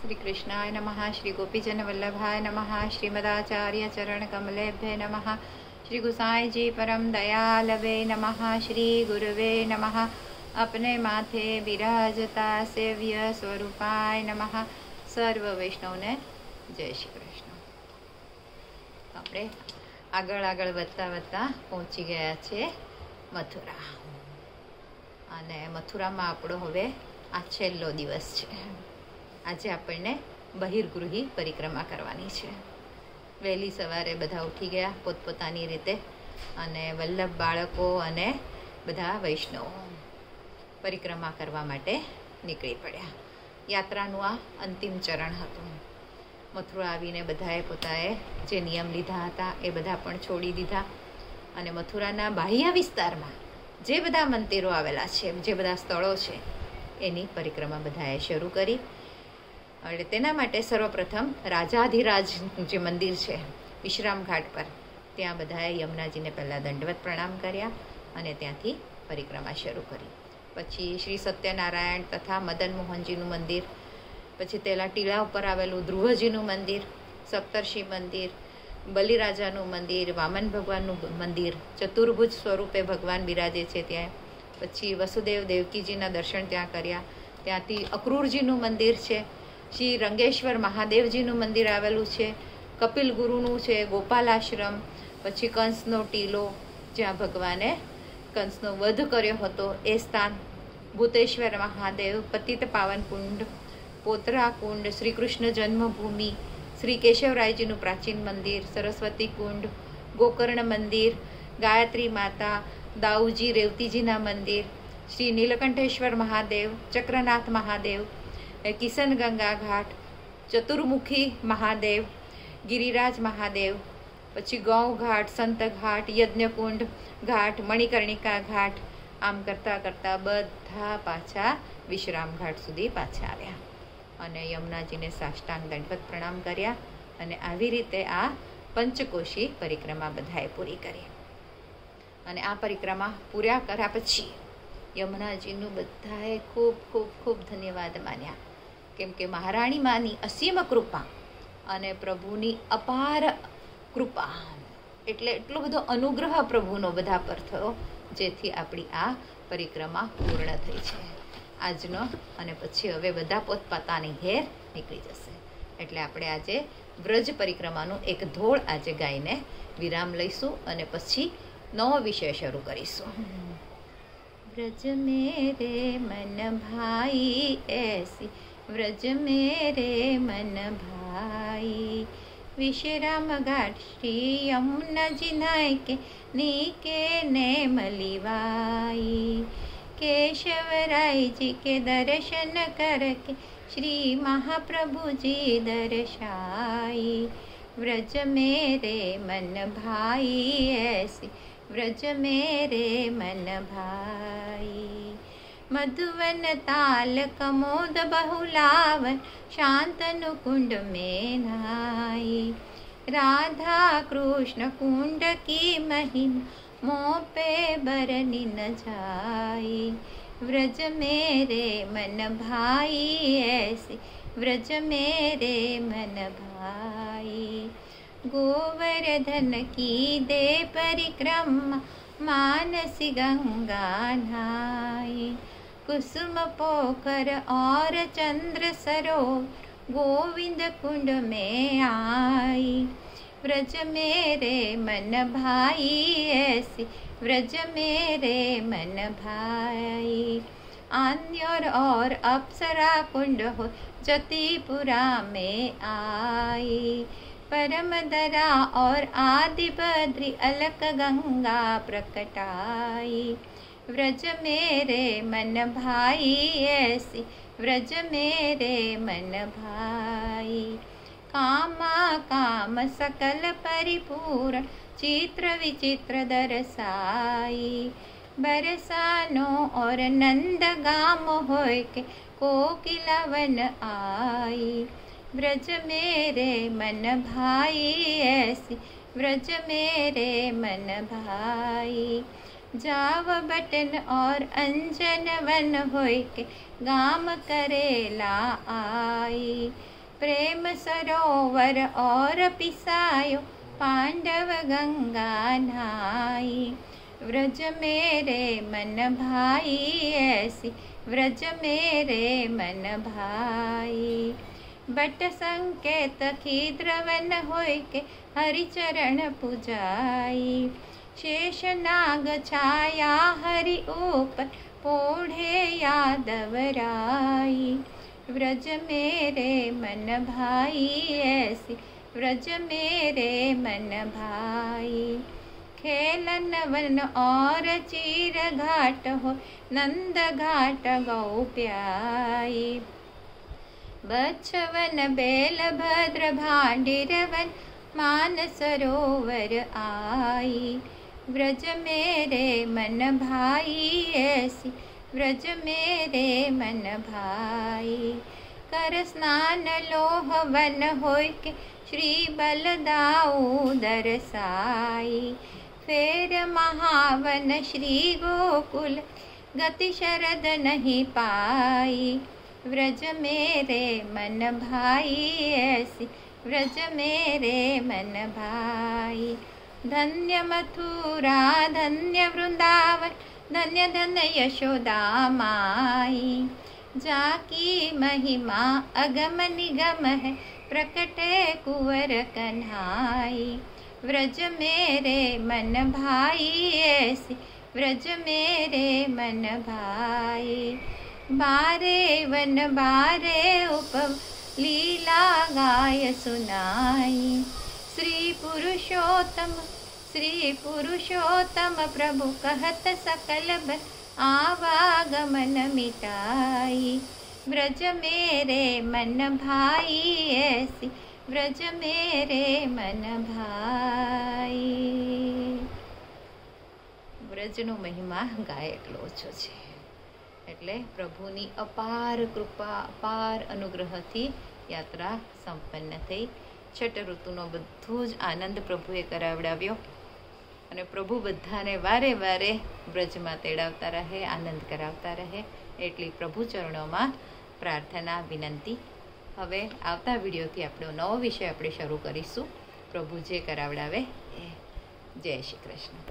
श्री कृष्णाय नमः। श्री गोपीजन वल्लभाय नमः। श्रीमदाचार्य चरण कमलेभ्य नमः। श्री गुसाई जी परम दयालवे नमः। श्री गुरुवे नमः। अपने माथे विराजता सेव्य स्वरूपाय नमः। सर्व वैष्णवने जय श्री कृष्ण। આપણે આગળ વધતા પહોંચી ગયા છે મથુરા, અને મથુરામાં આપણો હવે આ છેલ્લો દિવસ છે. આજે આપણને બહિર્ગૃહી પરિક્રમા કરવાની છે. વહેલી સવારે બધા ઉઠી ગયા પોતપોતાની રીતે, અને વલ્લભ બાળકો અને બધા વૈષ્ણવો પરિક્રમા કરવા માટે નીકળી પડ્યા. યાત્રાનું આ અંતિમ ચરણ હતું. મથુરા આવીને બધાએ પોતાએ જે નિયમ લીધા હતા એ બધા પણ છોડી દીધા, અને મથુરાના બાહ્ય વિસ્તારમાં જે બધા મંદિરો આવેલા છે, જે બધા સ્થળો છે, એની પરિક્રમા બધાએ શરૂ કરી. એટલે તેના માટે સર્વપ્રથમ રાજાધિરાજનું જે મંદિર છે વિશ્રામ ઘાટ પર, ત્યાં બધાએ યમુનાજીને પહેલાં દંડવત પ્રણામ કર્યા અને ત્યાંથી પરિક્રમા શરૂ કરી. પછી શ્રી સત્યનારાયણ તથા મદન મોહનજીનું મંદિર, પછી તેલા ટીલા ઉપર આવેલું ધ્રુવજીનું મંદિર, સપ્તર્ષિ મંદિર, બલિરાજાનું મંદિર, વામન ભગવાનનું મંદિર, ચતુર્ભુજ સ્વરૂપે ભગવાન બિરાજે છે ત્યાં. પછી વસુદેવ દેવકીજીના દર્શન ત્યાં કર્યા. ત્યાંથી અક્રૂરજીનું મંદિર છે, શ્રી રંગેશ્વર મહાદેવજીનું મંદિર આવેલું છે, કપિલ ગુરુનું છે, ગોપાલાશ્રમ, પછી કંસનો ટીલો જ્યાં ભગવાને કંસનો વધ કર્યો હતો એ સ્થાન, ભૂતેશ્વર મહાદેવ, પતિત પાવન કુંડ, પોતરા કુંડ, શ્રી કૃષ્ણ જન્મભૂમિ, શ્રી કેશવરાયજીનું પ્રાચીન મંદિર, સરસ્વતી કુંડ, ગોકર્ણ મંદિર, ગાયત્રી માતા, દાઉજી રેવતીજીના મંદિર, શ્રી નીલકંઠેશ્વર મહાદેવ, ચક્રનાથ મહાદેવ, કિશન ગંગા ઘાટ, ચતુર્મુખી મહાદેવ, ગિરિરાજ મહાદેવ, પછી ગૌ ઘાટ, સંત ઘાટ, યજ્ઞકુંડ ઘાટ, મણિકર્ણિકા ઘાટ. આમ કરતાં કરતાં બધા પાછા વિશ્રામ ઘાટ સુધી પાછા આવ્યા અને યમુનાજીને સાષ્ટાંગ દંડવત પ્રણામ કર્યા. અને આવી રીતે આ પંચકોશી પરિક્રમા બધાએ પૂરી કરી. અને આ પરિક્રમા પૂર્યા કર્યા પછી યમુનાજીનું બધાએ ખૂબ ખૂબ ખૂબ ધન્યવાદ માન્યા, કેમ કે મહારાણી માની અસીમ કૃપા અને પ્રભુની અપાર કૃપા, એટલે એટલો બધો અનુગ્રહ પ્રભુનો બધા પર થયો, જેથી આપણી આ પરિક્રમા પૂર્ણ થઈ છે આજનો. અને પછી હવે બધા પોતપોતાની ઘેર નીકળી જશે. એટલે આપણે આજે વ્રજ પરિક્રમાનું એક ધોળ આજે ગાઈને વિરામ લઈશું અને પછી નવો વિષય શરૂ કરીશું. વ્રજ મેરે મન ભાઈ એસી, વ્રજ મેરે મન ભાઈ, વિશ્રામ ઘાટ શ્રી યમુનાજી નાયકે નીકે ને મલિવાઈ, केशवराय जी के दर्शन करके श्री महाप्रभु जी दर्शाई, व्रज मेरे मन भाई ऐसी, व्रज मेरे मन भाई, मधुवन ताल कमोद बहुलावन, शांतनु कुंड में नहाई, राधा कृष्ण कुंड की महिमा मोह पे बरनी न जाई, व्रज मेरे मन भाई ऐसी, व्रज मेरे मन भाई, गोवर्धन की दे परिक्रमा मानसी गंगा नहाई, कुसुम पोखर और चंद्र सरोवर गोविंद कुंड में आई, व्रज मेरे मन भाई ऐसी, व्रज मेरे मन भाई, आन्योर और अप्सरा कुंड हो जतिपुरा में आई, परम दरा और आदि बद्री अलक गंगा प्रकटाई, व्रज मेरे मन भाई ऐसी, व्रज मेरे मन भाई, कामा काम सकल परिपूर्ण चित्र विचित्र दरसाई, बरसानो और नंद गाम होय के कोकिलवन आई, व्रज मेरे मन भाई ऐसी, व्रज मेरे मन भाई, जाव बटन और अंजन वन होय के गाम करेला आई, प्रेम सरोवर और पिसायो, पांडव गंगा नहाई। व्रज मेरे मन भाई ऐसी, व्रज मेरे मन भाई। बट संकेत खीद्रवन होय के, हरिचरण पुजाई। शेष नाग छाया हरि ऊपर, पोढ़े यादव राई। व्रज मेरे मन भाई ऐसी, व्रज मेरे मन भाई। खेलन वन और चीर घाट हो, नंद घाट गौ प्याई। बच्छवन बेल भद्र भांडिरवन, मान सरोवर आई। व्रज मेरे मन भाई ऐसी, व्रज मेरे मन भाई। कर स्नान लोह वन होय के, श्री बलदाऊदर साई। फेर महावन श्री गोकुल, गति शरद नहीं पाई। व्रज मेरे मन भाई ऐसी, व्रज मेरे मन भाई। धन्य मथुरा धन्य वृंदावन, धन्य धन्य यशोदा माई। जाकी महिमा अगम निगम है, प्रकटे कुंवर कन्हाई। व्रज मेरे मन भाई ऐसी, व्रज मेरे मन भाई। बारे वन बारे उपव, लीला गाय सुनाई। श्री पुरुषोत्तम प्रभु कहत सकल बल, आवागमन मिटाई। व्रज मेरे मन भाई ऐसी, व्रज मेरे मन भाई। વ્રજનો મહિમા ગાય એટલો ઓછો છે, એટલે પ્રભુની અપાર કૃપા, અપાર અનુગ્રહથી યાત્રા સંપન્ન થઈ। છઠ ઋતુનો બધો જ આનંદ પ્રભુએ કરાવડાવ્યો અને પ્રભુ બધાને વારે વારે વ્રજમાં તેડાવતા રહે, આનંદ કરાવતા રહે, એટલી પ્રભુ ચરણોમાં પ્રાર્થના, વિનંતી। હવે આવતા વિડીયોથી આપણો નવો વિષય આપણે શરૂ કરીશું, પ્રભુ જે કરાવડાવે એ। જય શ્રી કૃષ્ણ।